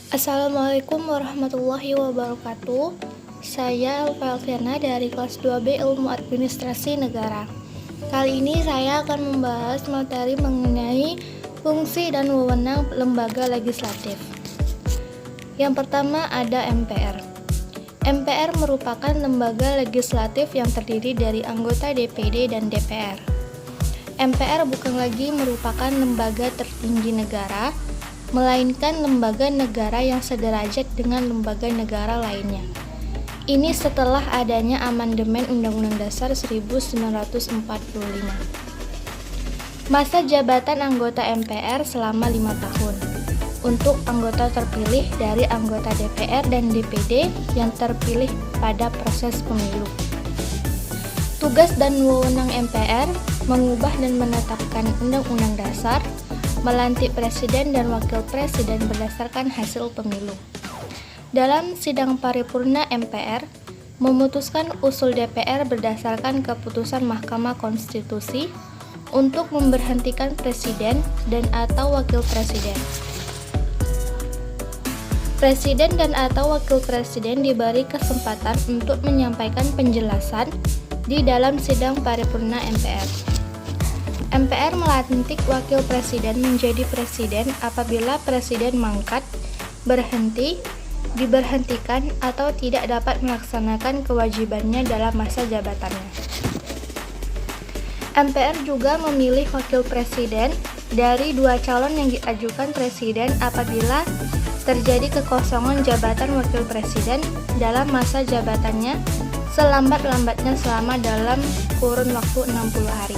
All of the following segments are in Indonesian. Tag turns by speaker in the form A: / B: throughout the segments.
A: Assalamualaikum warahmatullahi wabarakatuh. Saya Elva Elviana dari kelas 2B Ilmu Administrasi Negara. Kali ini saya akan membahas materi mengenai fungsi dan wewenang lembaga legislatif. Yang pertama ada MPR. MPR merupakan lembaga legislatif yang terdiri dari anggota DPD dan DPR. MPR bukan lagi merupakan lembaga tertinggi negara, melainkan lembaga negara yang sederajat dengan lembaga negara lainnya. Ini setelah adanya amandemen Undang-Undang Dasar 1945. Masa jabatan anggota MPR selama 5 tahun untuk anggota terpilih dari anggota DPR dan DPD yang terpilih pada proses pemilu. Tugas dan wewenang MPR mengubah dan menetapkan Undang-Undang Dasar, melantik presiden dan wakil presiden berdasarkan hasil pemilu. Dalam sidang paripurna MPR, memutuskan usul DPR berdasarkan keputusan Mahkamah Konstitusi untuk memberhentikan presiden dan atau wakil presiden. Presiden dan atau wakil presiden diberi kesempatan untuk menyampaikan penjelasan di dalam sidang paripurna MPR. MPR melantik wakil presiden menjadi presiden apabila presiden mangkat, berhenti, diberhentikan, atau tidak dapat melaksanakan kewajibannya dalam masa jabatannya. MPR juga memilih wakil presiden dari 2 calon yang diajukan presiden apabila terjadi kekosongan jabatan wakil presiden dalam masa jabatannya selambat-lambatnya selama dalam kurun waktu 60 hari.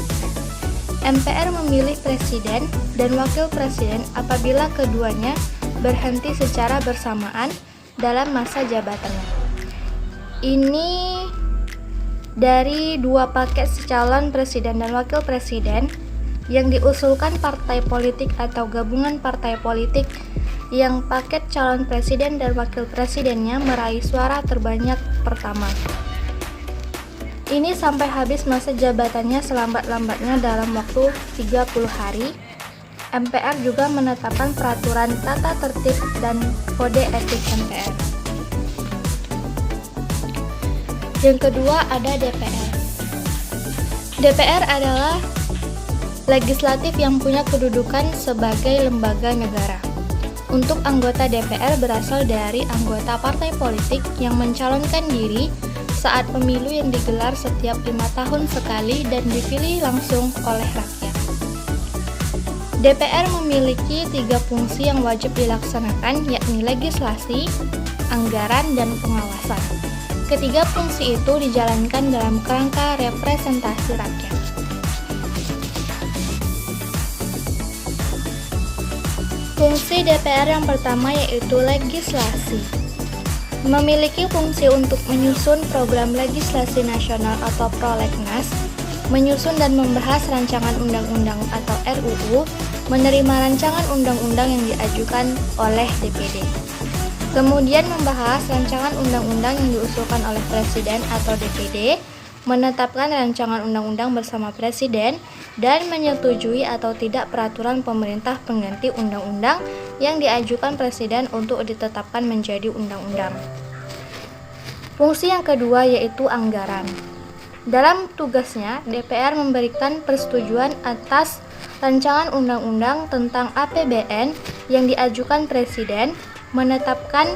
A: MPR memilih presiden dan wakil presiden apabila keduanya berhenti secara bersamaan dalam masa jabatannya. Ini dari 2 paket calon presiden dan wakil presiden yang diusulkan partai politik atau gabungan partai politik yang paket calon presiden dan wakil presidennya meraih suara terbanyak pertama. Ini sampai habis masa jabatannya selambat-lambatnya dalam waktu 30 hari. MPR juga menetapkan peraturan tata tertib dan kode etik MPR. Yang kedua ada DPR. DPR adalah legislatif yang punya kedudukan sebagai lembaga negara. Untuk anggota DPR berasal dari anggota partai politik yang mencalonkan diri saat pemilu yang digelar setiap 5 tahun sekali dan dipilih langsung oleh rakyat. DPR memiliki 3 fungsi yang wajib dilaksanakan, yakni legislasi, anggaran, dan pengawasan. Ketiga fungsi itu dijalankan dalam kerangka representasi rakyat. Fungsi DPR yang pertama yaitu legislasi. Memiliki fungsi untuk menyusun program legislasi nasional atau prolegnas, menyusun dan membahas rancangan undang-undang atau RUU, menerima rancangan undang-undang yang diajukan oleh DPD. Kemudian membahas rancangan undang-undang yang diusulkan oleh Presiden atau DPD, menetapkan rancangan undang-undang bersama Presiden, dan menyetujui atau tidak peraturan pemerintah pengganti undang-undang yang diajukan Presiden untuk ditetapkan menjadi undang-undang. Fungsi yang kedua yaitu anggaran. Dalam tugasnya, DPR memberikan persetujuan atas rancangan undang-undang tentang APBN yang diajukan Presiden, menetapkan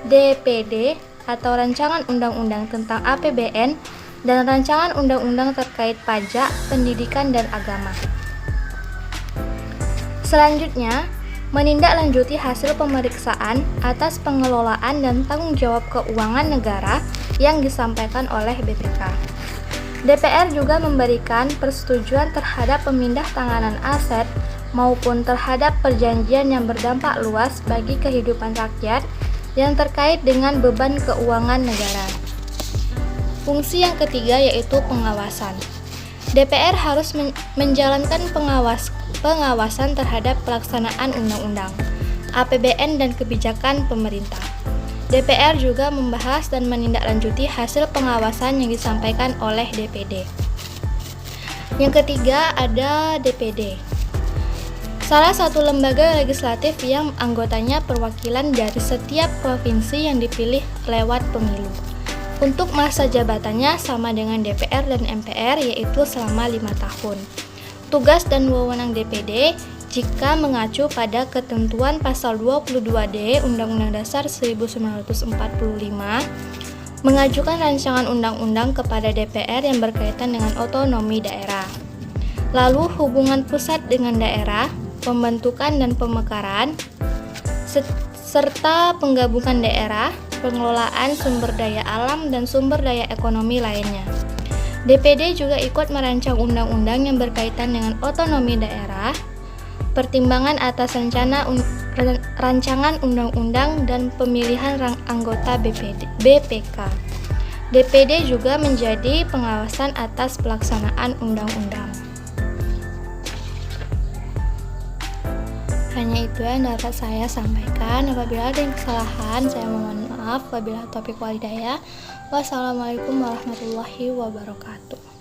A: DPD atau rancangan undang-undang tentang APBN dan rancangan undang-undang terkait pajak, pendidikan, dan agama. Selanjutnya, menindaklanjuti hasil pemeriksaan atas pengelolaan dan tanggung jawab keuangan negara yang disampaikan oleh BPK. DPR juga memberikan persetujuan terhadap pemindah tanganan aset maupun terhadap perjanjian yang berdampak luas bagi kehidupan rakyat yang terkait dengan beban keuangan negara. Fungsi yang ketiga yaitu pengawasan. DPR harus menjalankan pengawasan terhadap pelaksanaan undang-undang, APBN, dan kebijakan pemerintah. DPR juga membahas dan menindaklanjuti hasil pengawasan yang disampaikan oleh DPD. Yang ketiga ada DPD. Salah satu lembaga legislatif yang anggotanya perwakilan dari setiap provinsi yang dipilih lewat pemilu. Untuk masa jabatannya sama dengan DPR dan MPR, yaitu selama 5 tahun. Tugas dan wewenang DPD jika mengacu pada ketentuan pasal 22D Undang-Undang Dasar 1945, mengajukan rancangan undang-undang kepada DPR yang berkaitan dengan otonomi daerah. Lalu hubungan pusat dengan daerah, pembentukan dan pemekaran, serta penggabungan daerah, pengelolaan sumber daya alam dan sumber daya ekonomi lainnya. DPD juga ikut merancang undang-undang yang berkaitan dengan otonomi daerah, pertimbangan atas rancangan undang-undang dan pemilihan anggota BPK. DPD juga menjadi pengawasan atas pelaksanaan undang-undang. Hanya itu yang dapat saya sampaikan. Apabila ada yang kesalahan, saya mohon maaf. Wabillahi taufiq wal hidayah. Wassalamualaikum warahmatullahi wabarakatuh.